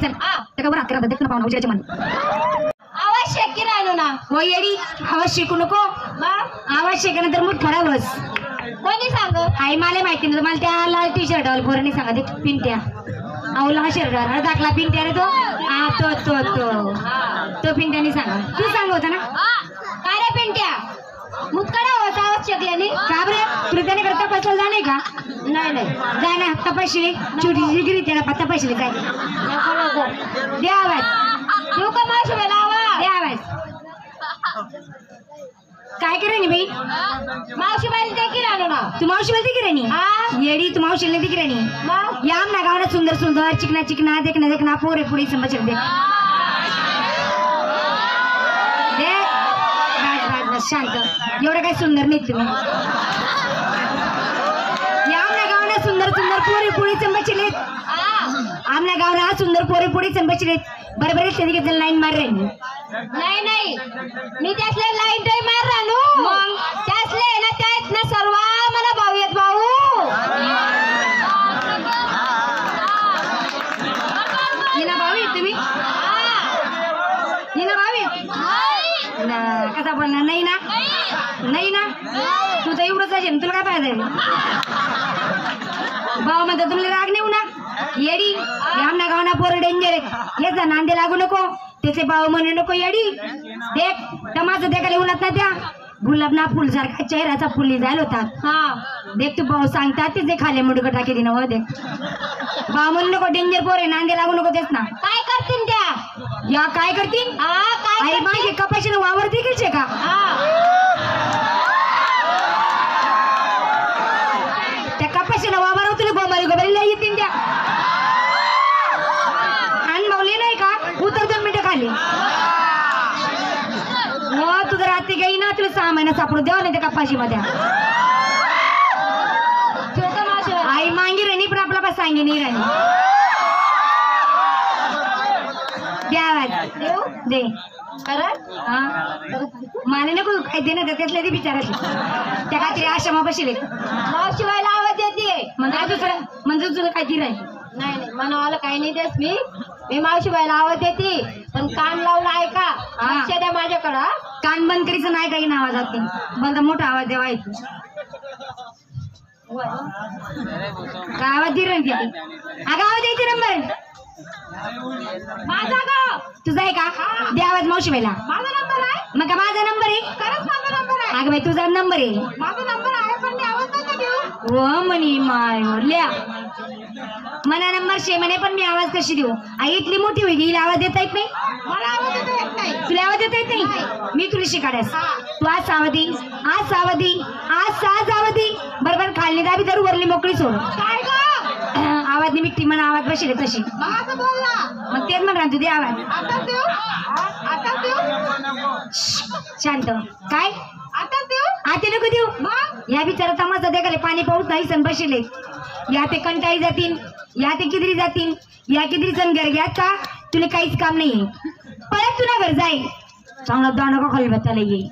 चल त्या बरं करा देख ना पाहुणा उजेच्या मन आवाज शेकी राहिलो ना हो येडी आवाज शिकू नको आवाज शेकल्यानंतर मूठ खराब बस कोणी सांग आई मला माहिती नाही मला त्या लाल टी शर्ट वाला पोरांनी सांगा ते पिंट्या अवला शर्ट दाखला पिंट्या रे तो हा तो पिंट्याने सांगा तू सांग होता ना काय रे पिंट्या मुतकडा होता आवाज शेकल्याने का बरे तुला त्याने करता तपासला जाणे का नाही जाय ना तपासली छोटी डिग्री त्याला तपासली काय दे आवाज देऊ का मावशी बाईला आवाज दे आवाज काय करे नी बाई मावशी बाईला ते की राहिलो ना तू मावशी बोलते की राणी येडी तू मावशी नाही की राणी याम ना गावना सुंदर सुंदर चिकना चिकना देखना पोरे पुढे संबचर देख शांत एवढं काय सुंदर नाही तुम्ही आमल्या गावना सुंदर सुंदर पोरे पुढे संबचलेत आमल्या गावना सुंदर पोरे पुढे संबचलेत बरोबर त्यांनी लाईन मार रे नाही मी त्यातले लाईन टाइम मार राहू मग त्यातले ना त्यात ना सर्व मला भाऊ येत भाऊ हिना भाऊ तुम्ही हिना भाऊ कसा बोलणार नाही ना तू तर एवढंच असेल तुला काय पाहिजे भाऊ म्हणतो तुला राग नेऊ ना येडी आमना गावना पोर डेंजर आहेत याचा नांदे लागू नको त्याचे भाऊ म्हणू नको येडी देख तमाचं देखायला उन्हात ना त्या गुलाबना फुल सारखा चेहऱ्याचा फुली जायला होता देख तू भाऊ सांगतात तिचे खाले मुडकं टाकी दिना हो देख भाऊ म्हणू नको डेंजर पोर आहे नांदे लागू नको तेच ना काय करतील त्या या काय करतील अरे माझे कपाशीने वावर देखील का त्या कपाशीने वावर तुला गोमारी येतील त्या आणि मावली नाही का उतर 2 मिनिटं खाली हो तुझं रात्री गेली ना तुला 6 महिना सापडू द्यावा नाही त्या कपाशी मध्ये आई मांगी राणी पण आपला बस सांगी नाही राणी द्यावा दे मला नको काय दे ना त्यातल्या ते विचारायचं त्या काहीतरी आश्रमा बसले मावशी बाईला आवाज येते म्हणजे तुझं काय ती राहील नाही मनावाला काही नाही देस मी मावशी बाईला आवाज येते पण कान लावून ऐका लक्ष द्या माझ्याकडं कान बंद करीच नाही काही ना आवाज जाते बंद मोठा आवाज देवा ऐकू काय आवाज दे रे अगं आवाज द्यायची नंबर माझा ग तुझा आहे का दे आवाज मावशी बाईला माझा नंबर आहे मग माझा नंबर आहे खरंच माझा नंबर आहे अगं बाई तुझा नंबर आहे माझा नंबर आहे पण मी आवाज नका देऊ हो म्हणी माय लिया मना नंबर शे म्हणे पण मी आवाज कशी देऊ आई इथली मोठी होईल हिला आवाज देता येत नाही मला आवाज येत नाही तुला आवाज देता येत नाही मी तुला शिकाड्यास तू आज सावधी आज सावधी बरोबर खाल्ली दाबी धरू वरली मोकळी सोड काय ग आवाज निमित्ती म्हणा आवाज बसले तशी असं बोल ना मग तेच म्हणा तू दे आवाज आता देऊ शांत काय आता देऊ आता नको देऊ या बिचारा तमाचा देखाले पाणी पाऊस नाही सण बसले या ते कंटाळी जातील या ते किदरी जातील या किदरी जण घर घ्या का तुला काहीच काम नाहीये परत तुला घर जाईल चांगला दांडा खाली बसायला येईल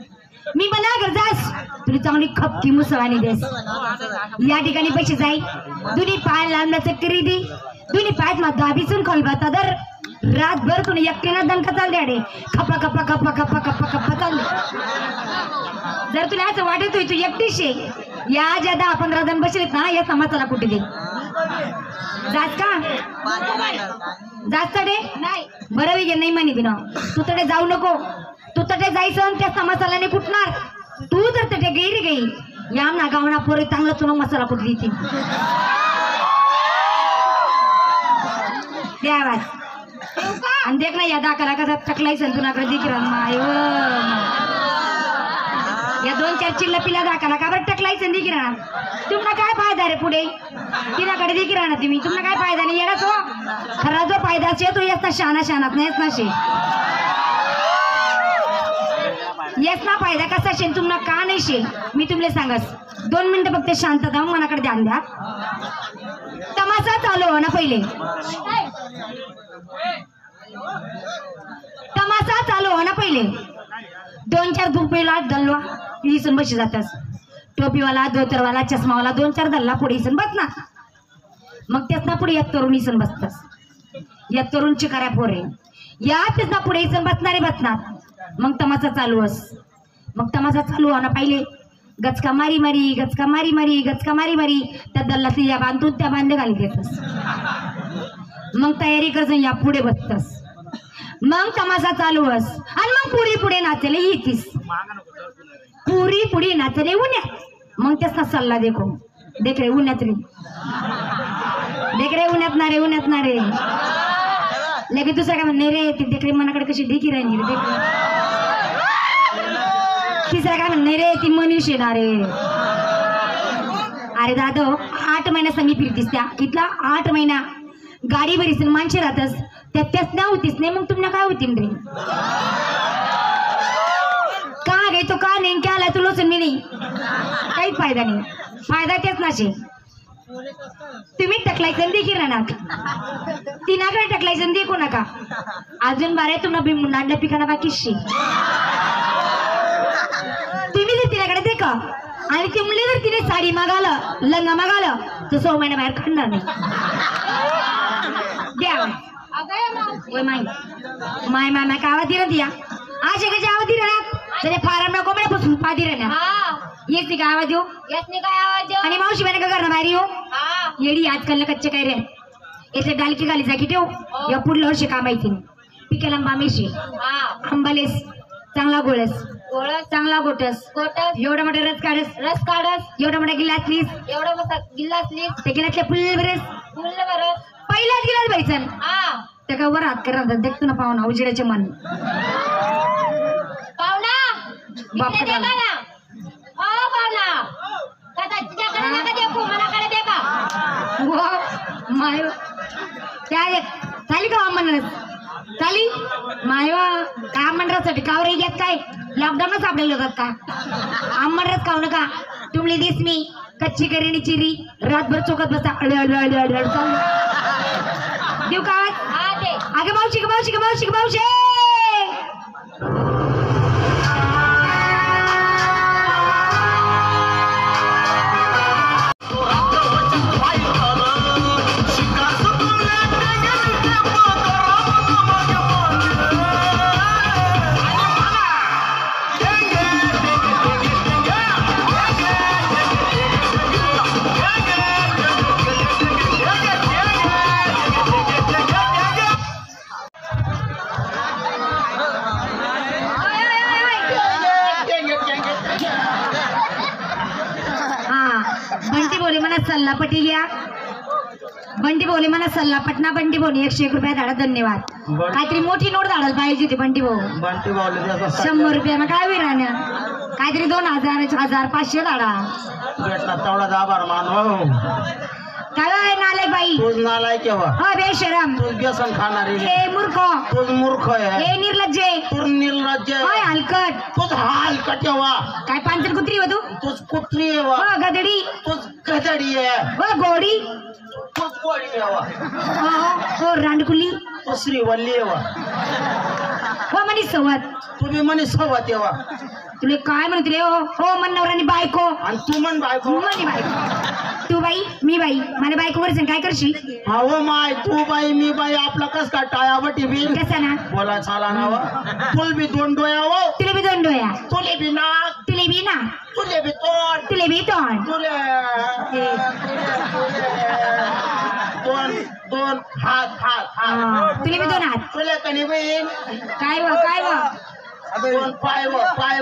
मी म्हणा घर जास तुला चांगली खपकी मुसळाने देस या ठिकाणी पैसे जाईल दोन्ही पाय लांबण्याचं करी दे दोन्ही पायात मग दाबीसून खाली बसता दर रातभर तुला एकटीनं दणका चाल द्याडे खपा खपा खपा खपा खपा खपा चालले जर तुला असं वाटत होय तू एकटीशे या ज्या 10-15 जण बसलेत ना या समाजाला कुठे दे जात का जास्त डे नाही बरं वेगळे नाही म्हणे बिना तू तडे जाऊ नको तू तटे जायचं त्या समाजाला नाही कुठणार तू जर तटे गेली गई या ना गावना पोरे चांगलं तुला मसाला कुठली ती दे आवाज आणि देख ना या दाखला कसा टकलायचं तुलाकडे दिख माय या 2-4 चिल्ला पिला दाखला का बरं टकलायचं दिख राहणार तुम्हाला काय फायदा रे पुढे तिनाकडे दिख राहणार तुम्ही तुम्हाला काय फायदा नाही येणार तो खरा जो फायदा असतो तो येत ना शानात नाहीच ना शे येस ना फायदा कसा शे तुम्हाला का नाही शे मी तुम्हाला सांगस 2 मिनिटं फक्त शांतता मनाकडे ध्यान द्या तमाशा चालू हो ना पहिले तमाशा चालू हो ना पहिले 2-4 धुपेला दलवा इसन बशी जातास टोपीवाला धोतरवाला चष्मावाला 2-4 दल्ला पुढे इसन बस ना मग त्याच ना पुढे एक तरुण इसन बसतास या तरुण चिकाऱ्या पोरे याच ना पुढे इथं बसणारे बसणार. मग तमाशा चालू अस. मग तमाशा चालू ना पहिले गचका मारी मारी गचका मारी मारी गचका मारी मारी त्या दल्लाची या बांधून त्या बांधे घाली देतस. मग तयारी करस या पुढे बसतस. मग तमाशा चालू अस आणि मग पुरी पुढे नाचले येतीस. पुरी पुढे नाचले उन्यात. मग त्याचा सल्ला देखो देख रे उन्यात रे देख रे उन्यात ना रे उन्यात ना रे लेकिन दुसरा काय म्हणणे रे ती देख रे मनाकडे कशी देखी राहिली रे देख. तिसरा काय म्हणणे रे ती मनीष येणार रे. अरे दादा 8 महिना संगी फिरतीस त्या कितला 8 महिना गाडी भरीस माणसे राहतस त्याच ना होतीस नाही. मग तुम्हाला काय होती रे का गे तो का नाही क्या आला तू लोचून मी नाही काहीच फायदा नाही. फायदा तेच नाशे तुम्ही टकलायचं देखील राहणार तिनाकडे टकलायचं देखू नका. अजून बारे तुम्हाला नांडल्या पिकाना बाकीशी तुम्ही जर तिच्याकडे दे का आणि ती मुली जर तिने साडी मागालं लंगा मागालं तर 6 महिन्या बाहेर काढणार नाही. द्या माय माय माय कावा दिर दिया आज कशी आवाज दिर तरी फारम नको मला बसून पादी राहणार येत नाही का आवाज देऊ आणि मावशी बहिणी का करणार बाहेर हो येडी आजकाल कच्चे काय रे याचे डालकी घाली जागी ठेव या पुढल्या वर्षी का माहिती पिकेला आंबामेशी आंबालेस चांगला गोळस चांगला गोटस एवढा मोठा रस काढस एवढा मोठा गिलास लिस त्या गिलासच्या फुल बरस पहिलाच गिलास बाईचन त्या का वर हात करणार देखतो ना पाहुणा उजेडाचे मन चाली का म्हणत चाली मायवा का आमंडरासाठी कावर घेत काय लॉकडाऊनच आपल्याला होतात का आमंडरच खाऊ नका. तुमली दिस मी कच्ची करीनी चिरी रातभर चोकत बसता चालू देऊ का आगे मावशी का मावशी का मावशी का मावशी सल्लापटी घ्या. बंटी बोले मला सल्ला पटना बंटी बोले 101 रुपया धाडा. धन्यवाद. काहीतरी मोठी नोट धाडायला पाहिजे होती बंटी भाऊ. 100 रुपया मग काय विराण्या काहीतरी 2000 1000 500 धाडा काय नालायक बाई तूच नालायक हो बेशरम तूच व्यसन खाणारी हे मूर्ख तूच मूर्ख आहे हे निर्लज्जे तू निर्लज्ज होय हलकट तूच हलकट काय पांचर कुत्री हो तू तूच कुत्री हो गदडी तूच गदडी आहे हो घोडी तूच गोडी हो रांडकुली तू श्रीवल्ली हो मनी सवत तुम्ही म्हणे सवत तुले काय म्हणत रे हो मन नवरानी बायको आणि तू म्हण बायको म्हणी बायको तू बाई मी बाई माझ्या बायको वर काय करशील हो माय तू बाई मी बाई आपला कस का टायावटी बी कसा ना बोला चाला ना तुल बी 2 डोया हो तुले बी 2 डोया तुले बी नाक तुले बी ना तुले बी तोंड तुले बी तोंड तुले दोन हात तुले बी 2 हात तुले कणी बहीण काय व 2 पाय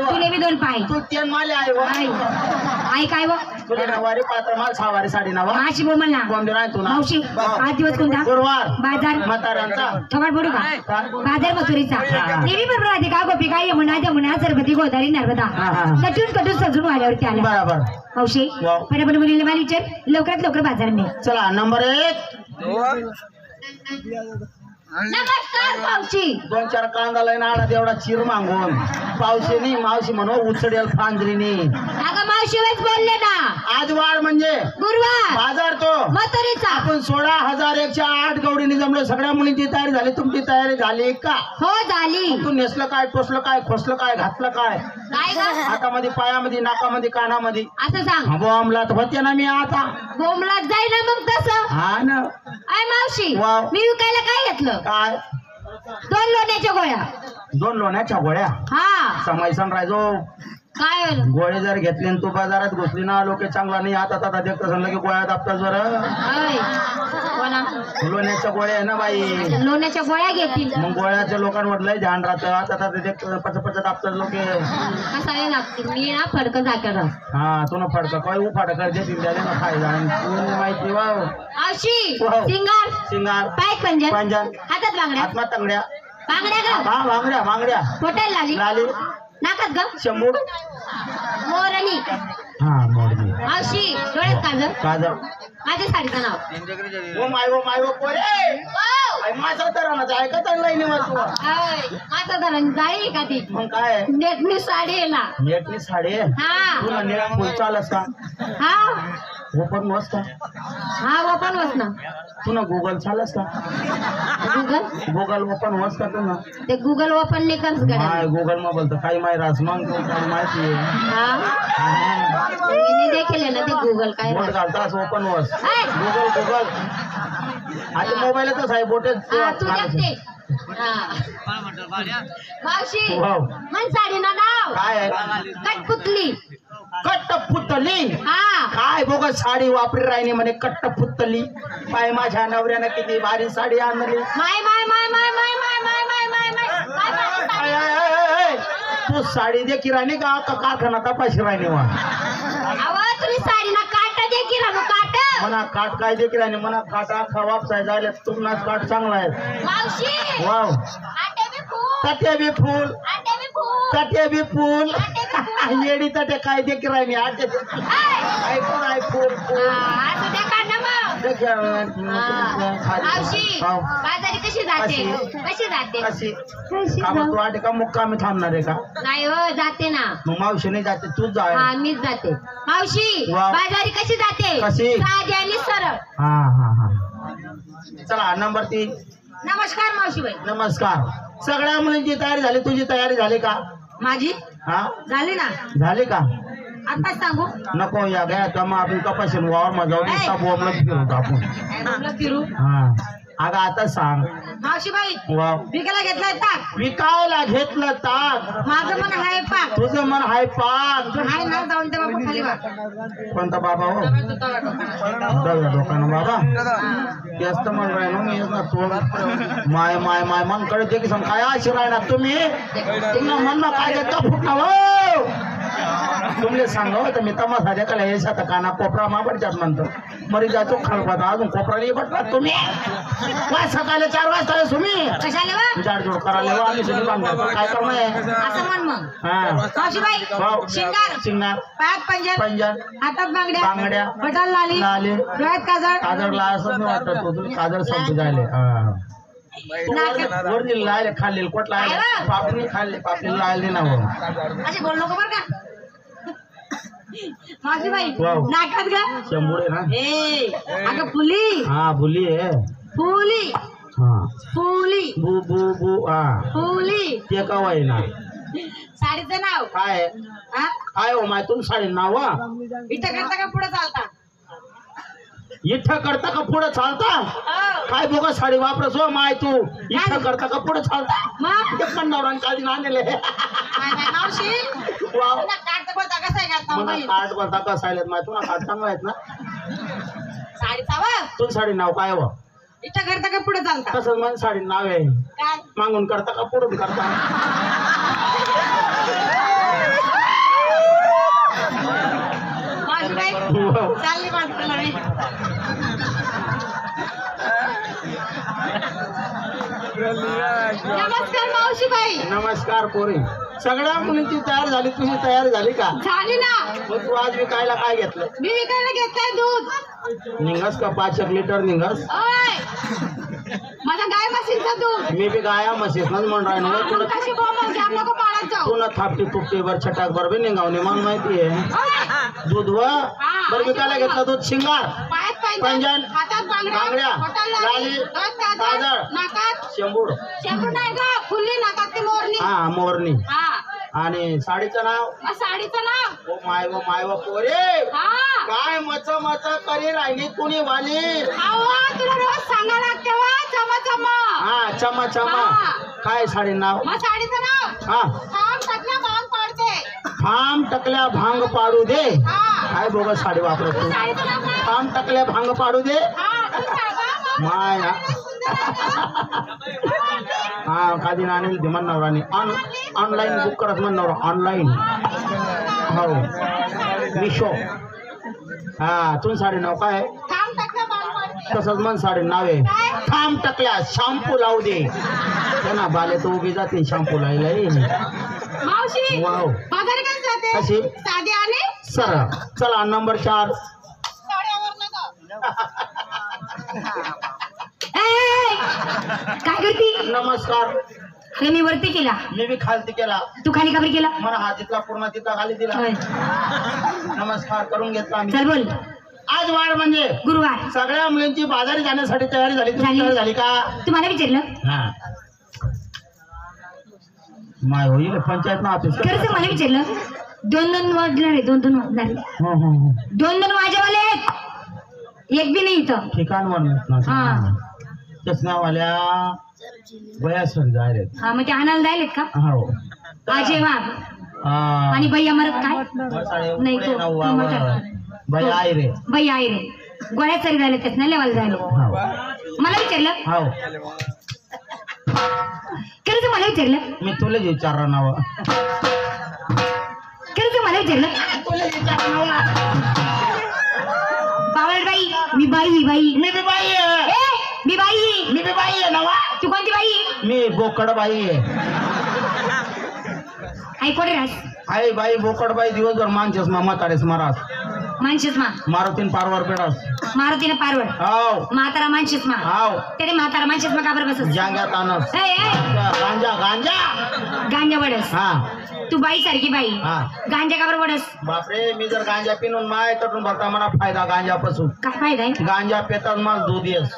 तुले बी 2 पाय तू 3 माले आई काय व तुले नवारी पात्र माल सहावारी साडी नावा माशी बोल म्हणला बॉम्बे राहतो ना मावशी आज दिवस कोणता गुरुवार बाजार म्हाताऱ्यांचा थोबाड बोलू का बाजार मथुरीचा देवी बरोबर आधी का गोपी काय यमुना सरबती गोदावरी नर्मदा कटून सजून वाड्यावरती आल्या बरोबर मावशी पटापट मुलीला मला विचार लवकरात लवकर बाजार नाही चला नंबर 1 नमस्कार मावशी 2-4 कांदा लईन आला तेवढा चिर मागून पावशी नाही मावशी म्हणू उचडेल फांजरीने अगं मावशी मावशीच बोलले ना. आज वार म्हणजे गुरुवार बाजार तो मथुरीचा. आपण 16,108 गवडीने जमलो. सगळ्या मुलींची तयारी झाली. तुमची तयारी झाली का? हो झाली. तू नेसलं काय, टोचलं काय, खोसलं काय, घातलं काय, काय ग हातामध्ये, पायामध्ये, नाकामध्ये, कानामध्ये? असं सांग. बॉम्बलात होते ना मी आता. बोमलात जाई ना मग तसं. हा ना. आय मावशी वाव. मी विकायला काय घेतलं? काय? 2 लोण्याच्या गोळ्या. 2 लोण्याच्या गोळ्या. हा समायसन राहायचो. काय गोळे जर घेतले आणि तू बाजारात घुसली ना, लोक चांगला नाही आता आता देखत सांगलं की गोळ्या दाबतात बरं. होय. कोणा लोण्याच्या गोळ्या आहे ना बाई. लोण्याच्या गोळ्या घेतील. मग गोळ्याच्या लोकांवर लय ध्यान राहतं. आता आता पच दाबतात लोक. कसा लागतील मी ना फडकं जाकर. हा तू ना फडका काय उफाडका देतील त्याने ना फायदा. आणि तू माहिती वा मावशी वाव. सिंगार शिंगार, पाय पंजन पंजन, हातात बांगड्या. आत्मा तंगड्या. बांगड्या ग हा बांगड्या बांगड्या. पोटाला लाली लाली, नाकात ग शंभूड. मोरणी. हा मोडली. मावशी डोळ्यात काजळ. काजळ. माझ्या साडीचं नाव. ओ माय वो पोरे. आई माझा तर ऐकत लाईनी वाचू. माझा धरण जाईल का ती? मग काय नेटनी साडी आहे ना. नेटनी साडी आहे. हा तुला नेट फुल चालस का? हा ओपन वस का? हा ओपन वस ना. तुला गुगल चालस का? गुगल ओपन वस का तुला? ते गुगल ओपन नाही करत माय गुगल मा बोलतो काही माय रास मग काय माहिती मी देखील ना ते गुगल काय बोट घालतास ओपन वस. हाय. गुगल आता मोबाईलच आहे बोटे. हा, तू देखते. हा. मावशी वाव. मन साडी ना नाव काय आहे? कटपुतली. कट्टपुतली. हा काय बोगस साडी वापरी राहिली म्हणे कट्टपुतली. पाय माझ्या नवऱ्यानं किती भारी साडी आणली. माय माय माय माय माय माय माय माय माय माय काय भारी साडी. ऐ, तू साडी दे की राणी का कारखाना तपाशी राहिली वा. अहो तुम्ही साडी ना काटा दे की रानू काट. म्हणा काट काय दे की राणी म्हणा काटा अख्खा वापसाय झाले. तुमनाच काट चांगला आहे. मावशी वाव. आटे बी फूल. तटे बी फूल. आटे बी फूल. तटे बी फूल. येडी तटे काय दे की राणी आटे ऐकून ऐकून असं द्या काढ ना मग. मावशी बाजारी कशी जाते? कशी जाते? कशी का मग तू आटे का मुक्कामी थांबणार आहे का? नाही हो जाते ना. मग मावशी नाही जाते तूच जा. हा मीच जाते. मावशी वा. बाजारी कशी जाते? कशी? साधी आणि सरळ. हा हा हा. चला नंबर 3. नमस्कार मावशीबाई. नमस्कार. सगळ्या मुलींची तयारी झाली. तुझी तयारी झाली का? माझी हा झाली ना. झाली का? आता सांगू नको या गया तर मग आपण कपाशी वावर मध्ये जाऊन नुसता बोंबलत फिरतो आपण. फिरू. हा अगं आता सांग. मावशीबाई वाव. विकायला घेतलाय ताक. विकायला घेतलं ताक. माझं मन आहे पाक. तुझं मन हाय पाक. आहे ना जाऊन ते बाबा खाली वाट. कोणता बाबा हो? दव्या डोकानं बाबा. तेच तर म्हण राहिलो मी ना तू. माय माय माय मन कळते की सांग काय अशी राहणार तुम्ही. तुम्हाला म्हणणं काय देतं फुटणं हो. तुमले सांगा तर मी तमाशा देखला हे आता काना कोपरा मापडच्यात म्हणतो. मरी जातो खळपात अजून कोपरा नाही बटला तुम्ही. सकाळी 4 वाजता तुम्ही कशाला वा? जाडजोड करायला वा. आम्ही सगळी बांधतो काय करणं आहे. असं म्हण मग. हा मावशीबाई वाव. शिंगार. शिंगार. पायात पंजन. पंजन. हातात बांगड्या. बांगड्या. बटाल लाली. लाली. डोळ्यात काजळ. काजळला असं नाही वाटत होतं. काजळ संपू झाले. वरती लायले खाल्ले कोट लायले पापडी खाल्ले पापडी लायले ना. असे बोल नको बरं का. मावशीबाई वाव. नाकात ग. शंभूड आहे ना. ए अगं फुली. हा भुली आहे. फुली. हा फुली. बू बू बू हा फुली. ते का आहे ना. साडीचं नाव काय हा? काय हो माय तुम साडी नाव इथं करता का पुढे चालता? इथं करता का पुढे चालता. हो. काय बघा साडी वापरस हो माय तू. इथं करता का पुढे चालता. मग पंडावरांनी काळजी आणले. मावशी वाव. तुला काढता बोलता कसं आहे का मला कार्ड बघता कसं आहे माय तुला कार्ड चांगला आहेत ना. साडीचा वा तुझं साडी नाव काय हो. इथं करता का पुढे चालता? तसंच माझं साडी नाव आहे. काय मागून करता का पुढून करता. मावशीबाई वाव. चालली माणसाला मी. नमस्कार मावशीबाई. नमस्कार पोरी. सगळ्या मुलींची तयारी झाली. तुझी तयारी झाली का? झाली ना. मग तू आज विकायला काय घेतलं? मी विकायला घेतलाय दूध. निघस का 5 लिटर निघस. ओय माझा गाय म्हशीचा तू मी बी गाया म्हशीसनच म्हणून राहिलो तुला कशी बोंबल घ्या नको पाळत जाऊ तुला थापटी तुपटी वर छटाक वर बी निघावणी मग माहितीये दूध व बरं विकायला घेतलं दूध शिंगार पायात पंजन हातात बांगड्या लाली काजळ नाकात शेंबूड शेंबूड नाही ग फुल्ली नाकात ती मोरणी हा मोरणी हा आणि साडीचं नाव मग साडीचं नाव ओ माय व पोरे हा काय मच मच करी राहिली कुणी वाली अहो तुला रोज सांगा लागते वा चमा चमा हा चमा चमा हा. काय साडी नाव मग साडीचं नाव हा थांब टाकल्या भांग पाडते फाम टकल्या भांग पाडू दे हा काय बोगस साडी वापरत तू साडीचं नाव काय? फाम टकल्या भांग पाडू दे हा तू सांगा मग. माय ना हा कधी आणेल ते म्हणणार ऑनलाईन बुक करत म्हणणार ऑनलाईन हो मिशो हा तू साडी नाव काय थांब टाकल्या भांग पाडते तसंच मन साडी नाव आहे काय? थांब टकल्या शॅम्पू लावू दे ना बाले तर उभी जाते शॅम्पू लायला मावशी वाव. बाजारी कशी जाते कशी? साधी आणि सर चला नंबर 4 साड्यावर नका ए, काय करती नमस्कार अरे मी वरती केला मी बी खालती केला तू खाली का बरं केला मला हा तिथला पूर्ण तिथला खाली दिला होय. नमस्कार करून घेतला आम्ही चल बोल आज वार म्हणजे गुरुवार सगळ्या मुलींची बाजारी जाण्यासाठी तयारी झाली तुमची झाली. तयारी झाली का तुम्हाला विचारलं हा माय होईल पंचायत ना ऑफिस खरंच मला विचारलं 2-2 वाजणार आहे 2-2 वाजणार आहे. हो हो हो 2-2 वाजेवाले आहेत एक बी नाही इथं ठिकाण वर हा. चष्म्यावाल्या वयासर जायरे हा मग ते आणायला जायलेत का हो आजे वाघ हा. आणि बाई अमरत काय मसाळे नाही उकडे तो नव्वा मटर. वर. बाई आई रे बाई आहे रे गोळ्या सरी झाले त्याच ना लेवाला जायला हो मला विचारलं हो खरंच मला विचारलं मी तुला विचारणार नाव खरंच मला विचारलं बाई मी बाई बाई मी बी बाई आहे ए मी बाई मी बी बाई आहे नवा तू कोणती बाई मी बोकड बाई आहे आई कोठे राहस आई बाई बोकड बाई दिवसभर मानचेस मामा तारेस मारास मानशीस मा मारुतीन पारवर पेडास मारुतीने पारवड हाव म्हातारा मानशीस मा हाव त्याने म्हातारा मानशीस मा काबर बसस जांग्यात आणस ए गांजा गांजा गांजा वडस हा तू बाई सारखी बाई हा गांजा काबर वडस बापरे मी जर गांजा पिनून माय तटून बघता मला फायदा गांजापासून काय फायदा आहे गांजा पेतात मला दूध येस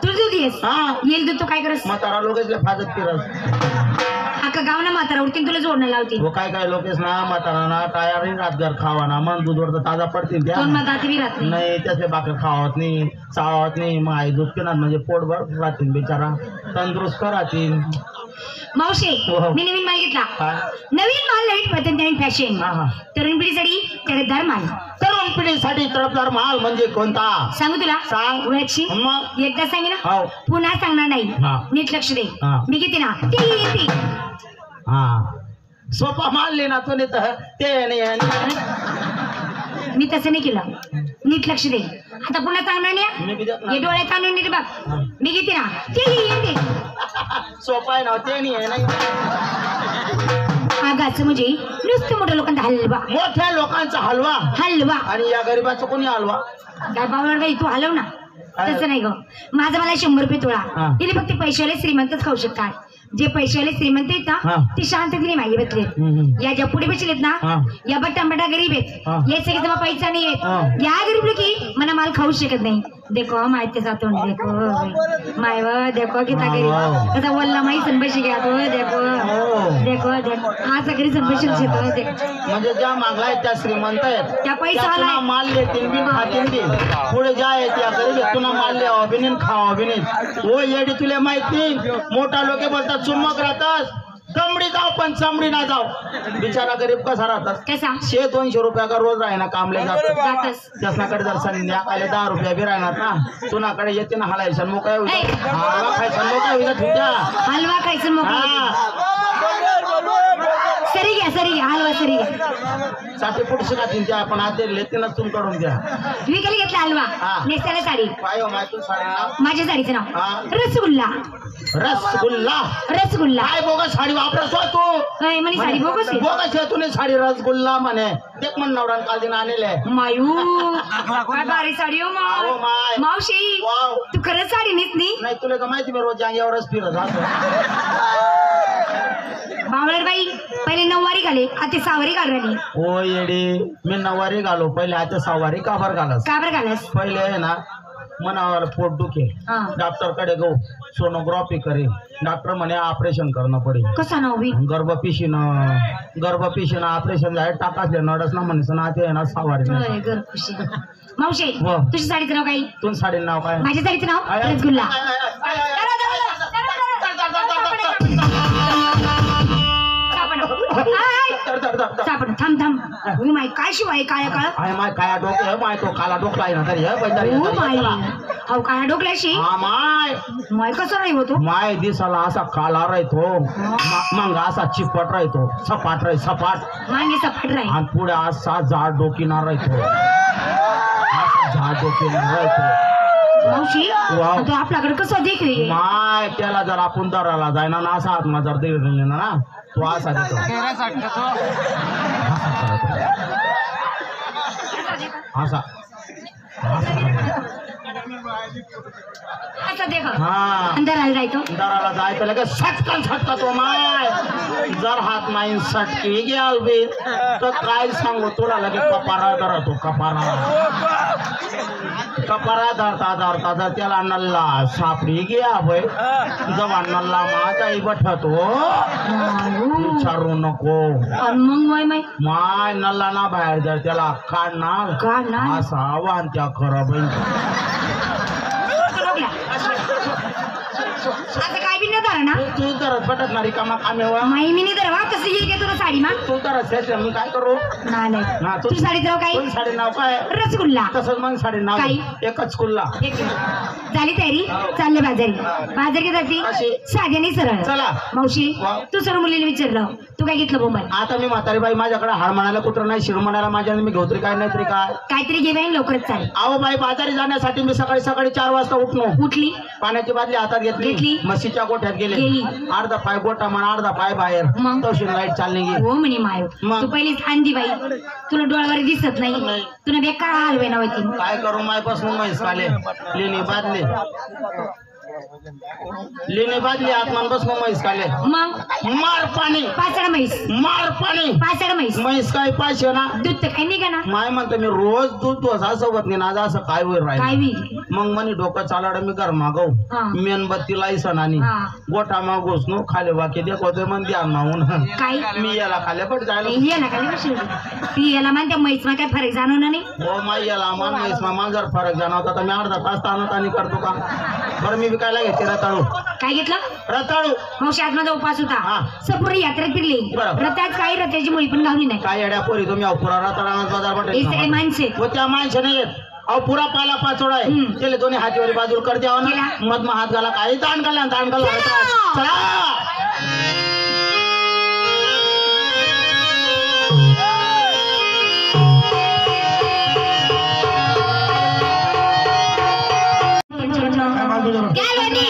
तू दूध येस हा येईल दूध तू काय करस म्हातारा लोकेसले फाजत फिरस अख्खा गाव ना म्हातारा उडतील तुला जोडणं लावतील वो काय काय लोकेस ना म्हातारा ना टायर रातगर खावा ना मन दूध वर ताजा पडतील त्या दोन मधात बी राहत नाही नाही त्याचे बाकर खावत नाही चावत नाही मग आई दूध पिणार म्हणजे पोटभर राहतील बिचारा तंदुरुस्त राहतील मावशी हो. मी नवीन माल घेतला काय नवीन माल नवीन पद्धत नवीन फॅशन हा हा तरुण पिढीसाठी तरफदार माल तरुण पिढीसाठी तरफदार माल म्हणजे कोणता सांगू तुला सांग ओळखशी मग एकदा सांगे ना हो पुन्हा सांगणार नाही हा. नीट लक्ष दे हा. मी घेते ना ती हा सोपा माल लेना तो नाही तर ते नाही मी तसं नाही केलं नीट लक्ष दे आता पुन्हा सांगणार नाही मी बी देत हे नाही. डोळ्यात आणून नीट बघ मी घेते ना ती सोपा आहे ना ते नाही आहे नाही आगाचं म्हणजे नुसतं मोठ्या लोकांचा हलवा मोठ्या लोकांचा हलवा हलवा आणि या गरीबाचा कोणी हलवा काय पावणार बाई तू हलव ना काय? तसं नाही ग माझा मला 100 रुपये तोळा हा. तिने फक्त पैशावाले श्रीमंतच खाऊ शकतात जे पैशावाले श्रीमंत आहेत हा. ना ते शांततेने मागे बसलेत या ज्या पुढे बसलेत ना हा. या बट्टा गरीब आहेत हा. ये सगळे जमा पैसा नाही हा. आहेत या गरीब लोकी मला माल खाऊ शकत नाही देखो माहिती जातो देखो माय व देखो किता गरीब हा. कसा वल्ला माई संबशी घ्या तो देखो हो. देखो देखो हा सगळी संबशी घेतो देखो म्हणजे ज्या मागलाय त्या श्रीमंत आहेत त्या पैसा त्या तुला माल लेतील बी खातील बी पुढे ज्या आहेत त्या गरीब आहेत, तुला माल लिहावा बी नाही खावा बी नाही हो येडी तुला माहिती मोठा लोक बोलतात चुम्मक राहतात दमडी जाव पण चमडी ना जाव बिचारा गरीब कसा राहतात कसा 100-200 रुपया का रोज राहणार कामले जातात जातस त्याच्याकडे जर संध्याकाळी 10 रुपया बी राहणार ना तुनाकडे येते ना हलायचं मोकळ्या ऐ. हलवा खायचं मोकळ्या होईल तुमच्या हलवा खायचं मग हा सरी घ्या सरी घ्या हलवा सरी घ्या. साठी पुढची का तीन आपण आते लेतीनच तुम्ही कडून द्या. विकायला घेतला हलवा हा. नेसायला साडी. काय हो माहिती साडी नाव माझ्या साडीचं हा. नाव रसगुल्ला. रसगुल्ला. रसगुल्ला काय बोगस साडी वापरतो तू? होय म्हणे साडी बोगस आहे. बोगस आहे तुने साडी रसगुल्ला म्हणे. देख म्हण नवरा काल दिन आणले. मायू काय भारी साडी हो अहो, माय. मावशी वाव. तू खरंच साडी नेसली. नाही तुला तर माहिती मी रोज जांग्यावरच फिरत राहतो. बावळरबाई पहिले नऊवारी घाले आता सहावारी घाल राहिली. ओ येडी मी नऊवारी घालो पहिले आता सहावारी काबर घालस. का बरं घालस. पहिले आहे ना मनावर पोट दुखे हा. डॉक्टर कडे गो सोनोग्राफी करे. डॉक्टर म्हणे ऑपरेशन करणं पडेल. कसा नाव बी गर्भपिशीनं ऑपरेशन झाले टाकासले नडस ना म्हणे ना ते ना सहावारी नाही. होय, गर खुशी. मावशी वा. तुझ्या साडीचं नाव काय. तुझं साडी नाव काय. माझ्या साडीचं नाव आय, आय. रसगुल्ला. आय, आय, आय, आय, आय. सापड थांब थांब. ओ माय काय शिवाय काय काळ. आहे माय काया डोकं माय तो काला डोकला आहे ना तरी हे बैदारी ओ माय अहो काय डोकल्याशी. हा माय माय कसं नाही होतो. माय दिसाला असा काला राहतो मग असा चिपट राहतो सपाट सपाट मांगी सपाट राही. आणि पुढे असा झाड डोकीना राहतो. असा झाड डोकीना राहतो. मावशी वाव. तो आपल्याकडे कसं देखील. माय त्याला जर आपण दराला जायना ना असा आत्मा जर दे ना तो असा देतो. असा असं देख हा अंधाराला जायतो. दराला जायचं लगेच सटकन सटकतो माय. जर हात नाही सटकी घ्याल बी तर काय सांगू तुला लगेच कपारा धरतो. कपारा धरता धरता जर त्याला नल्ला सापडी घ्या बाई जेव्हा नल्ला माझाही बठतो विचारू नको. आणि मग माय माय माय नल्ला ना बाहेर जर त्याला काढणार काढणार. असा आव्हान त्या खरं बाई. असं काय बी न धरा ना. तू तर पटत नाही कामा कामेवा. माई मी नाही धरवा कसं ये घेतो ना साडी मा. तू तर मी काय करू. नाही हा, तुझी साडीचं नाव काय. तुझं साडी नाव काय. रसगुल्ला. तसंच मग साडी नाव काय? एकच कुल्ला. झाली तयारी चालले बाजारी. बाजार घेत कशी? जाती साधी आणि सरळ. चला. मावशी वाव. तू सर्व मुलीला विचारलं तू काय घेतलं बोंबाई. आता मी म्हातारी बाई माझ्याकडे हाड म्हणायला कुठं नाही शिर म्हणायला माझ्या मी घेऊ तरी काय नाही तरी काय. काहीतरी घे बाई लवकरच चालेल. अहो बाई बाजारी जाण्यासाठी मी सकाळी 4 वाजता उठलो. उठली पाण्याची बादली हातात घेतली. घेतली म्हशीच्या गोठ्यात गेली. अर्धा पाय गोठा म्हणा अर्धा पाय बाहेर मग? तशी लाईट चालली गेली. हो म्हणे माय मग? तू पहिलीच अंधी बाई तुला डोळ्यावर दिसत नाही. तुला बेकार हलवे ना होती. काय करू माय पासून म्हैस काले लिनी बादली आत्मान बस म्हैस काले. मग मार पाणी पाचड म्हैस. मार पाणी पाचड म्हैस म्हैस काय पाचशे ना. दूध तर काही निघा ना. माय म्हणतो मी रोज दूध असं सोबत नाही ना आज असं काय होईल काय राहील. बी मग म्हणे डोकं चालाड मी घर मागव हा. मेणबत्ती लायसन आणि हा. गोठा मागोस नो खाले बाकी देखवते मग द्या मागून काय मी याला खाले पण जायला ये ना काय कशी ती याला म्हणते म्हैस मा काय फरक जाणवणार नाही. हो माई याला मान म्हैस मा जर फरक जाणवता तर मी अर्धा तास ताणत आणि करतो का. बरं मी विकायला घेते रताळू. काय घेतलं रताळू मावशी आज माझा उपास हा. होता. सपुरी यात्रेत फिरली बरं. रथात काही रथाची मुळी पण गावली नाही. काय येड्या पोरी तुम्ही अपुरा रताळा बाजार हे सगळे बट माणसे व त्या माणसं नाही येत. अहो पुरा पाला पाचोडा आहे हम्म. त्याला दोन्ही हातीवर बाजूला कर द्यावं ना. केला. मधमा हात घाला काही ताण घाला चला. चला. घ्या लोणी.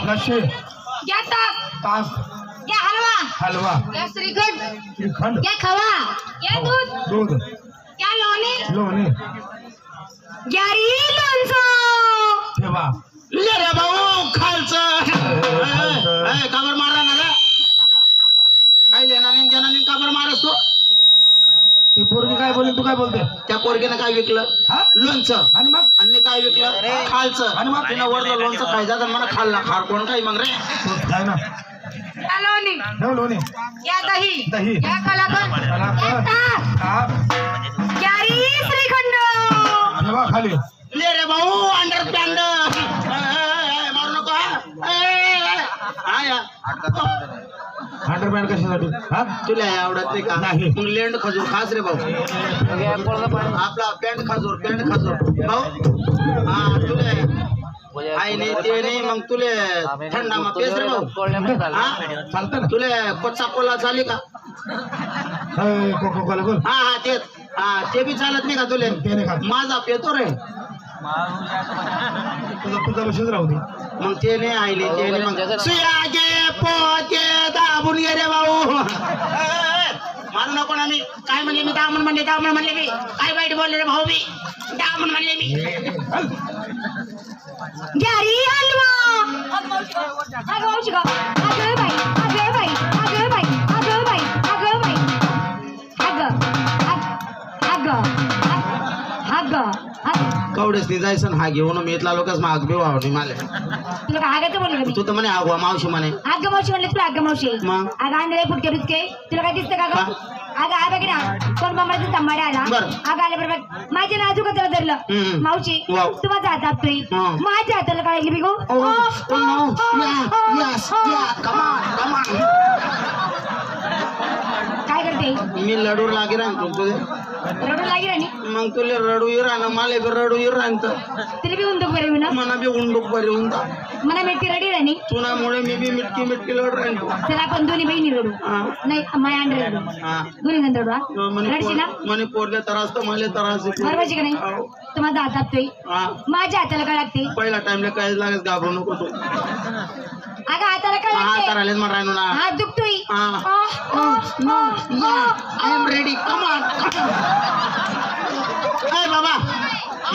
लस्सी घ्या ताक. ताक घ्या हलवा. हलवा घ्या श्रीखंड. श्रीखंड घ्या खवा. घ्या दूध. दूध घ्या लोणी. लोणी घ्या री लोणचं. ठेवा. ले रे भाऊ खालचं काबर मारा ना रे. काय लेना नाही देना नाही काबर मारस तू. ती पोरगी काय बोलली तू काय बोलते. त्या पोरगीनं काय विकलं लोणचं आणि मग आणि काय विकलं खालचं आणि मग तिनं वरलं लोणचं खायचं मला खाल्ला खार कोण काय मग रे. घ्या लोणी. लोणी घ्या दही. दही. घ्या कलाकंद. घ्या ताक. घ्या री श्रीखंड. ठेवा खाली. ले रे भाऊ अंडरपॅन्ड मारू नको. अंडरपॅन्ड कशासाठी तुला आवडत नाही का. नाही मग लेंड खजूर खास रे भाऊ. आपला पॅन्ट खजूर भाऊ. हा तुला आई नाही ते नाही मग तुले थंडा मग पेस रे भाऊ हा चालतं ना तुले कोचा कोला चाली का कोको कोला बोल हा हा तेच हा ते बी चालत नाही का तुले ते नाही खात. माझा पेतो रे तुझा बसून राहू दे मग ते नाही आईले ते नाही मग सुयागे पोते दाबून गे रे भाऊ मारू नको ना मी काय म्हणले मी दामन म्हणले मी काय वाईट बोलले रे भाऊ मी दामन म्हणले मी गॅरी हलवा अगं मावशी गं अगं बाई अगं बाई अगं बाई अगं बाई अगं बाई अगं कवडेच नाही जायचं हा घेऊन मी इथला लोकच माग बी वावणी मला तुला काय आगाचं बोललं मी तू तर म्हणे आगवा मावशी म्हणे अगं मावशी म्हणलं तुला अगं मावशी मग? अगं आंधळे फुटके रुचके तुला काय दिसतं का का? गं अगं आ बघ ना कोण बांबडाचा तंबाडा आला बरं. अगं आल्या बरोबर माझ्या नाजूक त्याला धरलं हम्म. मावशी वाव. तू माझा हात दाबतोय हा. माझ्या हाताला काढली बिगो काय करते मी लडू लागे राहतो तुझे रडू लागेल आणि मग तुले रडू राहणं मला बी रडू राहतं तरी बी उंदूक बरे ना मना बी उंडूक बरी उंदा मला मेटी रडी राणी तुनामुळे मी बी मिटकी लढ राहतो चला आपण दोन्ही बहिणी रडू हा नाही माया अंडे रडू हा दोन्ही जण रडू हा म्हणे रडशी ना म्हणे पोरले त्रास तर मला त्रास आहे. बरोबर का नाही हो. तू माझा हात दाबतोय हा माझ्या हाताला काय लागते पहिला टाइमला काय लागत घाबरू नको तू अगं हाताला काय हा लागते करायलाच म्हणा ना हात दुखतोय आय एम रेडी कमान काय बाबा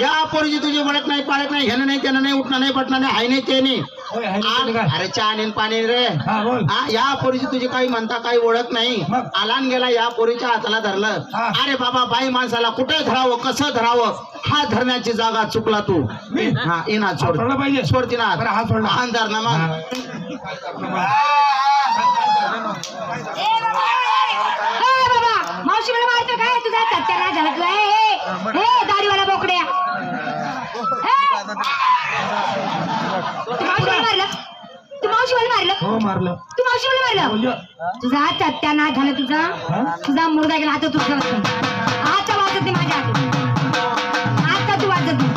या पोरीची तुझी वळख नाही पाळख नाही ह्यानं नाही त्यानं नाही उठणं नाही पटणं नाही हाय नाही ते नाही होय, हाय नाही, काय? अरे चहा आणि पाणी रे हा बोल हा या पोरीची तुझी काही म्हणता काही ओळख नाही मग? आला न गेला या पोरीच्या हाताला धरलं हा. अरे बाबा बाई माणसाला कुठे धरावं कसं धरावं हा धरण्याची जागा चुकला तू मी? हा इना सोड सोडलं पाहिजे सोड तिना बरं, हात सोडला. हा धर ना मग बाबा मावशी मला मारतो काय तुझा सत्याला झाला तुला हे दाढीवाला बोकड्या तू मावशी मला मारलं तू मावशी मला मारलं हो मारलं तू मावशी मला मारलं बोल. तुझा सत्यानाश झाला तुझा हा? तुझा मुर्दा गेला आता तुझा आता वाजत नाही माझ्या हातात आता तू वाजत नाही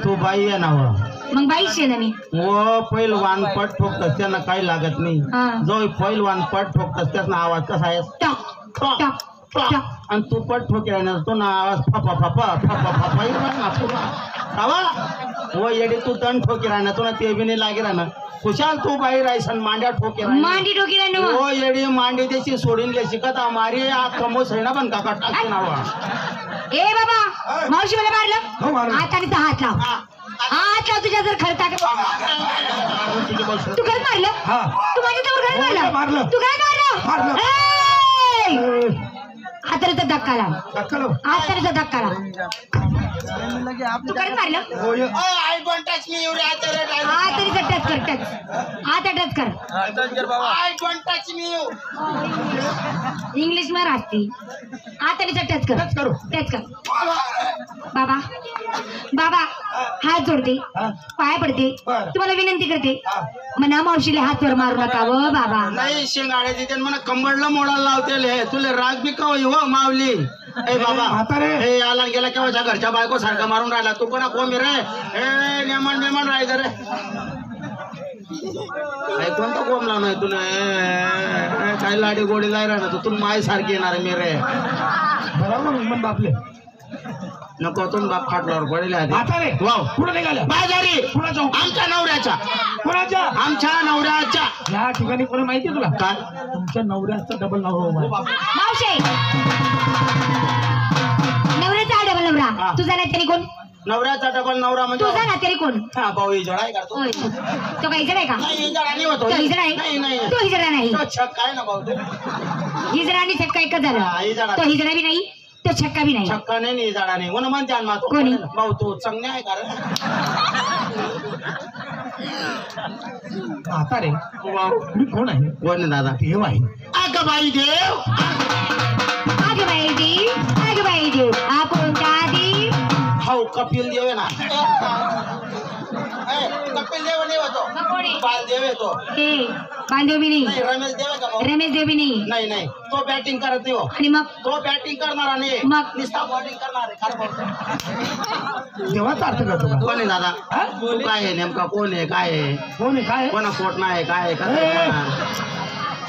तू बाई आहे ना मग बाई शेण मी व पैलवान पट ठोकतस त्यांना काही लागत नाही हा. जो पैलवान पट ठोकतस त्याचा आवाज कसा आहे टॉक टॉक टॉक आणि तू पट ठोके राहणार तो ना आवाज फापा फापा फापा फापा येईल ना तुला व येडे तू दंड ठोके राहणार तुला ते बी नाही लागे राहणार खुशाल तू बाई राहसन मांड्या ठोके राहणार मांडी डोकी राहिली मग. हो येडी मांडी त्याची सोडून घे शिकत मारी कमोस आहे ना पण काका टाकते नावा ए बाबा मावशी मला हो, मारलं मारलं. हाताने तर हात लाव हात लाव तुझ्या जर खरं टाक तू खरंच मारलं हा तू माझ्या जवळ खरंच हो, मारलं मारलं. तू काय मारलं मारलं. ए! हाताने धक्का लाव टाकलं हाताने धक्का लाव तू खरंच मारलं हो ये. हाताने टच कर टच हात टच कर इंग्लिश मध्ये असते हाताने टच कर टच करू. टच कर बाबा बाबा हात जोडते हा. पाय पडते बरं. तुम्हाला विनंती करते हा. म्हणा मावशीले हातवर मारू नका व बाबा नाही शिंगाड्याची ते म्हणा कंबडला मोडायला लावते तुले राग बी का हो मावली ए बाबा म्हातारे. हे आला गेला केव्हा घरच्या बायको सारखा मारून राहिला तू कोणा कोमी रे ए नेमन बेमन राहायचं रे कोणता कोंबला नाही तुला काय लाडी गोडी जाय राहणार तू माय सारखी येणार मी रे बरोबर मग बापले नको तुम्ही बाप खाटल्यावर पडेल आधी म्हातारे वाव पुढे निघाल्या बाजारी पुढे जाऊ आमच्या नवऱ्याच्या कोणाच्या आमच्या नवऱ्याच्या या ठिकाणी कोणी माहिती तुला काय तुमच्या नवऱ्याचं डबल नवरा मावशे नवऱ्याचा हा डबल नवरा हा. तुझा नाही तरी कोण नवऱ्याचा डबल नवरा म्हणजे तुझा ना तरी कोण हा भाऊ इजड आहे का तो? होय तो काही जण आहे का नाही इजड आणि होतो तो हिजडा आहे नाही नाही तो हिजडा नाही तो छक्का आहे ना भाऊ ते. हिजडा आणि छक्का एकच हा, झालं हिजडा. तो हिजडा बी नाही तो छक्का बी नाही छक्का नाही नि इजडा नाही कोण म्हणते आणि मातो कोणी? भाऊ तू चांगले आहे का रे म्हातारे वाव. मी कोण आहे कोण आहे दादा देव आहे अगं बाई देव आग बाई देव हा कोणता देव हाऊ कपिल देव आहे ना कपिल देव नाही होतो मग कोण आहे? बालदेव येतो ए बांधव बी नाही नाही, रमेश देव आहे का भाऊ? रमेश देव बी नाही. नाही नाही तो बॅटिंग करत नाही हो आणि मग तो बॅटिंग करणारा नाही मग? निस्ता बॉलिंग करणार आहे खरं बोलतो तेव्हाच अर्थ करतो का कोण आहे दादा हा? तू काय आहे नेमका कोण आहे काय आहे कोण आहे काय कोणा पोट नाही काय आहे कसं आहे कोणा?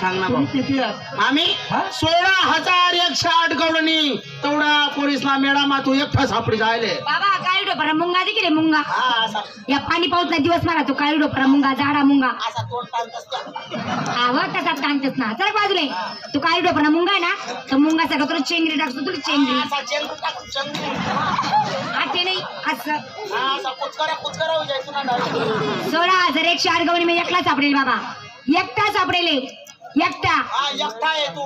सांग ना भाऊ तुम्ही किती आहात? आम्ही हा? 16,108 गवळणी तेवढा पोलिसला मॅडम तू एकटा सापडी जायले बाबा काळी डोपरा मुंगा देखील आहे, मुंगा हा असा या पाणी पाऊस नाही दिवस मारा तो काळी डोपरा मुंगा झाडा मुंगा असा तोंड टाकतस का? आवा तसाच कांतच ना चल बाजूला तू काळी डोपरा मुंगा आहे ना तर मुंगा सगळं तुला चेंगरी टाकतो तुला चेंगरी असा चेंगू टाकून चेंगू आते नाही असं हा असा कुचकरा हो जाय तुला डायरेक्ट 16,108 गवणी मी एकला सापडेल बाबा एकटा सापडेल एकटा हा एकटा आहे तू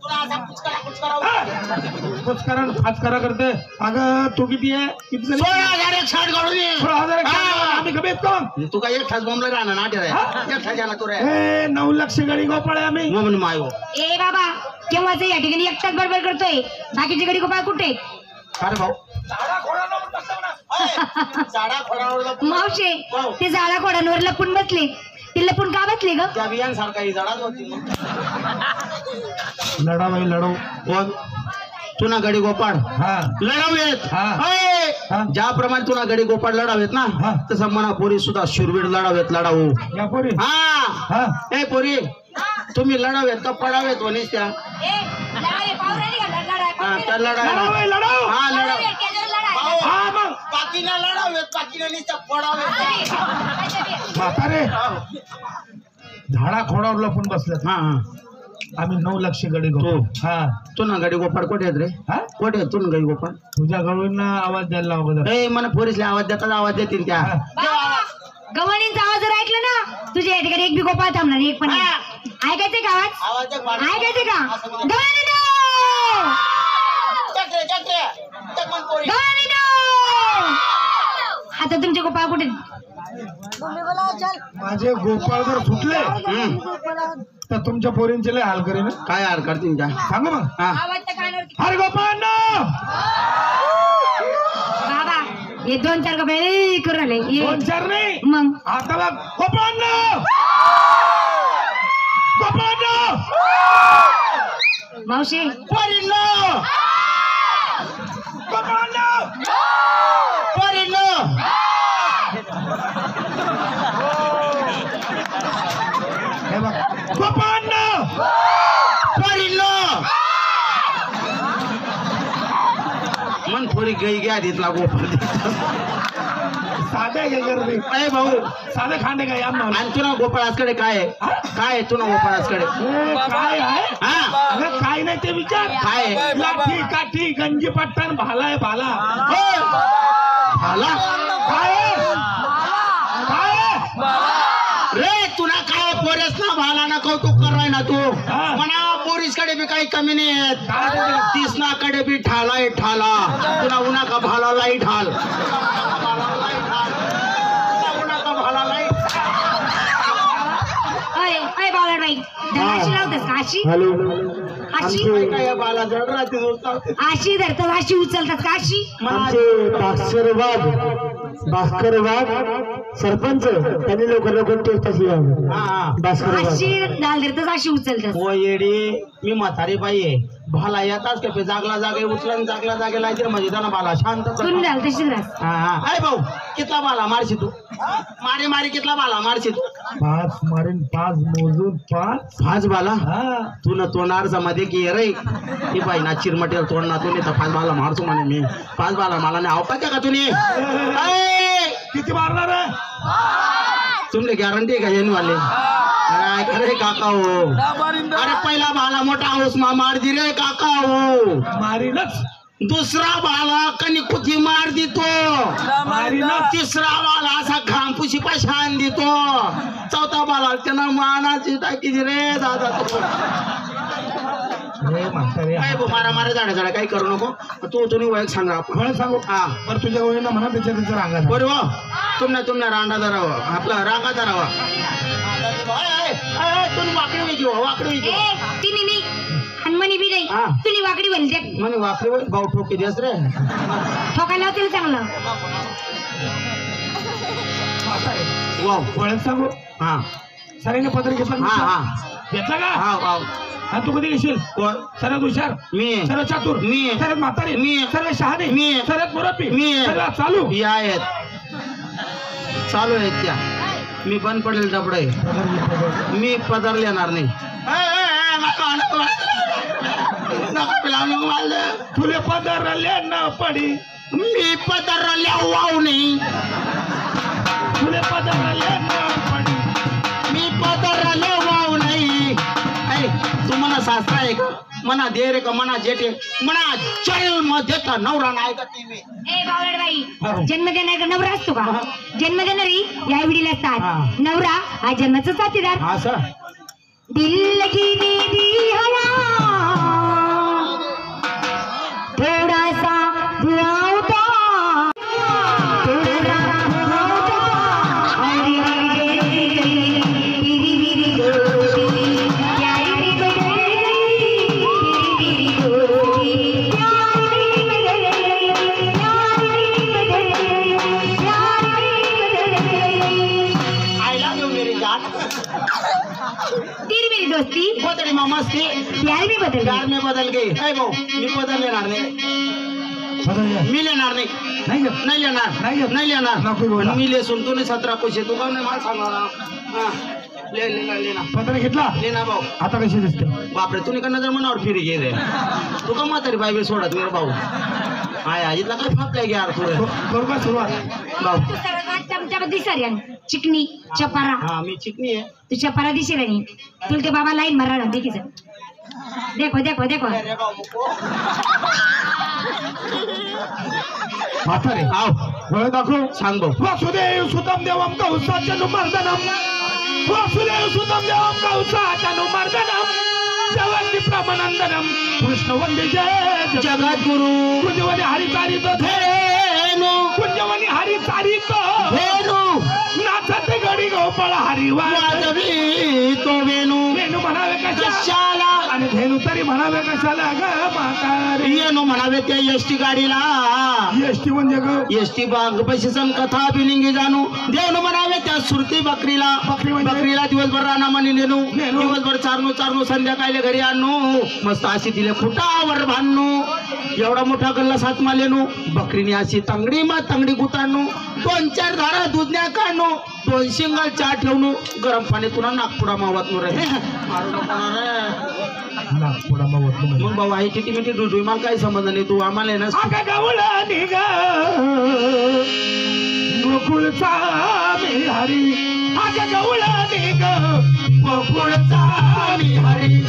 तुला असा कुचकरा हो जाय. पुचकारण फाचकारा करते अगं तू किती आहे किती जणी? 16,108 गवळणी 16,000 हा. आम्ही कमी येतो तू काय एकटाच बोंबला राहणार नाट्य रे एकटा जाणार तू रे ए 9 लक्ष गडी गोपाळ आहे आम्ही म्हणून मायो ए बाबा केव्हाच या ठिकाणी एकटाच बडबड करतोय बाकीची गडी गोपाळ कुठे अरे भाऊ झाडा खोडावर मावशे ते झाडा खोडांवर लपून बसले ते लपून का बसले ग त्या बियांसारखा ही झाडाच होती लढावाई लढव कोण तुना गडी गोपाळ हा लढावेत हा. होय. हा. ज्याप्रमाणे तुला गडी गोपाळ लढावेत ना हा. तसं मना पोरी सुद्धा शूरवीर लढावेत लढावू या पोरी हा हा ए पोरी तुम्ही लढावेत का पडावेत वनीस त्या हा, त्या लढावाई लढाव हा लढाव हा मग बाकीना लढावेत बाकीना नुसत्या पडावेत म्हातारे झाडा खोडावर लपून बसले हा हा आम्ही 9 लक्ष गडी गोपाळ हा तुना गडी गोपाळ कोठे आहेत रे हा कोठे आहेत तुना गडी गोपाळ तुझ्या गडूंना आवाज द्यायला अगोदर ए मला पोरीसला आवाज देतात आवाज देतील त्या हा. गवणींचा आवाज जर ऐकलं ना तुझ्या या ठिकाणी एक बी गोपाळ थांबणार नाही, एक पण नाही. ऐकायचंय का आवाज आवाज दे बाळा. ऐकायचंय का गवळीनो! चक्रे चक्रे चकमन पोरी गवळीनो! आता तुमचे गोपाळ कुठे माझे गोपाळ जर सुटले तर तुमच्या पोरींचे लय हाल करीन काय हार करतील त्या सांगा मग हा आवाज तर कानावर अरे गोपाळ बाबा हे 2-4 गोपाळ करू राहिले ये. 2-4 नाही मग आता बघ गोपाळ गोपाळ मावशी पोरींनो गोपाळ पोरींनो हे बघ गोपाळ पोरींनो मन थोडी गई घ्या तिथला गोपाळ साधे काय करते अरे भाऊ साधे खांडे काय आम आणि तुला गोपाळासकडे काय आहे? काय आहे तुला गोपाळासकडे काय आहे हा अगं, काय नाही ते विचार काय आहे? लाठी काठी गंजी पट्टन भाला आहे भाला हो. भाला काय आहे? काय आहे? रे तुला काय पोरेस ना भाला ना कौतुक कराय ना तू हा. म्हणा पोरीसकडे बी काही कमी नाही आहेत काय आहे? तीसना कडे बी ठाला ठाला तुला उन्हा का भालालाही ढाल अय अय बावळाबाई अशी लावतस का अशी हॅलो अशी काय बाला जड राहते दोस्त अशी धरतात अशी उचलतात का अशी आमचे भास्कर वाघ सरपंच त्यांनी लवकर तशी भास्कर अशी डाल धरतात अशी उचलतात हो येडी मी म्हातारी बाई आहे भाला येताच का जागला जागे उचलन जागला जागे लायचे म्हणजे त्यांना भाला शांत कर. तुम्ही डाल तशीच राहा हा हा अरे भाऊ कितला भाला मारशी तू मारे मारे कितला भाला मारशी तू 5 मारीन 5 मोजून 5 फाज भाला हा तू न तोंडार मध्ये की रे ही बाई ना चिरमटेल तोंड ना तू तर 5 भाला मारतो म्हणे मी 5 भाला मला नाही अवकाश का तुम्ही किती मारणार आहे तुमले गॅरंटी का येऊन वाले अरे खरे काका हो अरे पहिला भाला मोठा हाऊस मा मार दी रे काका हो मारीनच दुसरा भाला कनिकुती मार देतो मारीनच तिसरा भाला असा घामपुशी पशान देतो चौथा भाला त्यानं मानाची टाकी दी रे दादा रे म्हातारे काय मारा मारा झाडा झाडा काही करू नको तू तुम्ही वय सांगा आपण मला सांगू हा बरं तुझ्या वळीनं म्हणा त्याच्या रांगात बरोबर तुमना रांडा धरावं आपला रांगा धरावा तुम्ही वाकडी वेगळी वाकडी वेगळी ए तिने नाही हनुमानी बी नाही हा. तुम्ही वाकडी बनली म्हणे वाकडी वेळ भाऊ ठोकी देस रे ठोकायला होतील चांगलं म्हातारे वाव ओळख सांगू हा सरांनी पत्र घेतला हा का? हा घेतला का हा वाव हा तू कधी घेशील कोण सर्वात हुशार मी सर्वात चातुर मी सर्वात म्हातारे मी सर्वात शहाणे मी सर्वात मुरब्बी मी सर्वात चालू या आहेत चालू आहेत त्या मी बंद पडेल डबड आहे मी पदर येणार नाही तुले पदर ना पडी मी पदर वाव नाही तुले पदर ना पडी मी पदर वाव नाही ऐ तू म्हणा सासरा आहे का म्हणा देर का म्हणा जेठे म्हणा चल मध्ये तर नवरा नाही का ती मी ए बावळटबाई जन्म देणारा नवरा असतो का जन्म देणारी या वडील असतात नवरा हा जन्माचा साथीदार असं दिल लगी दी हवा थोड़ा सा धुआं उठा थोड़ा धुआं उठा अरे मेरी मेरी दोस्ती प्यारी भी बदल गई मेरी दोस्ती प्यारी भी बदल गई प्यारी भी बदल गई प्यारी भी बदल गई आय लव यू मेरी जान तेरी मेरी दोस्ती वो तेरी मस्ती प्यार भी बदल प्यार गई में बदल गई ऐ भाऊ मी पदर लेणार नाही मी लेणार नाही नाही घेत. नाही लेणार नाही घेत. नाही लेणार नको बोला. मी लेसून तू 17 पैसे तू का नाही मला सांगणार हा ले लेना लेना पत्र घेतला लेना भाऊ आता कशी दिसते बापरे तू का नजर मनावर फिरी गेले तू का म्हातारी बाई सोडत मेरे भाऊ आय इथला काय फापल्या घ्या थोडं करू का सुरुवात भाऊ तू सगळं चमचा दिसर चिकनी चपारा हा मी चिकनी आहे तू चपारा दिशी राणी तुला ते बाबा लाईन मारा देखील देखो देखो देखो म्हातारे आव डोळे दाखव सांग भाऊ वासुदेव सुतम देवम कौसाच्या मर्दनम वासुदेव सुतम देवम कौसाच्या मर्दनम जगती प्रमानंदनम कृष्ण वंदे जय जगद्गुरु कुंजवनी हरी चारित धेनु कुंजवनी हरी चारित धेनु नाचते गडी गोपाळ हरी वाजवी तो वेणू वेणू म्हणावे कशा कशाला आणि धेनू तरी म्हणावे कशाला ग म्हातारे येणू म्हणावे त्या एसटी गाडीला एसटी म्हणजे ग एसटी बाग पैसे कथा बिलिंगी जाणू देवणू म्हणावे त्या सुरती बकरीला बकरी म्हणजे? बकरीला दिवसभर रानामानी नेणू नेणू. दिवसभर चारणू चारणू संध्याकाळी घरी आणू मस्त अशी तिले फुटावर बांधणू एवढा मोठा गल्ला सात मालेनू बकरीने अशी तांगडी मा तांगडी गुताणू 2-4 धारा दुधण्या काढणू 2 शिंगल चहा ठेवणू गरम पाणी तुला नागपुडा मावत रे मारू नको ना रे. पुढा मग मग भाऊ आहे किती मिठी दुधू मला काही संबंध नाही तू आम्हाला आहे ना आका गावला निघ गोकुळचा मी हरी आका गावला निघ गोकुळचा मी हरी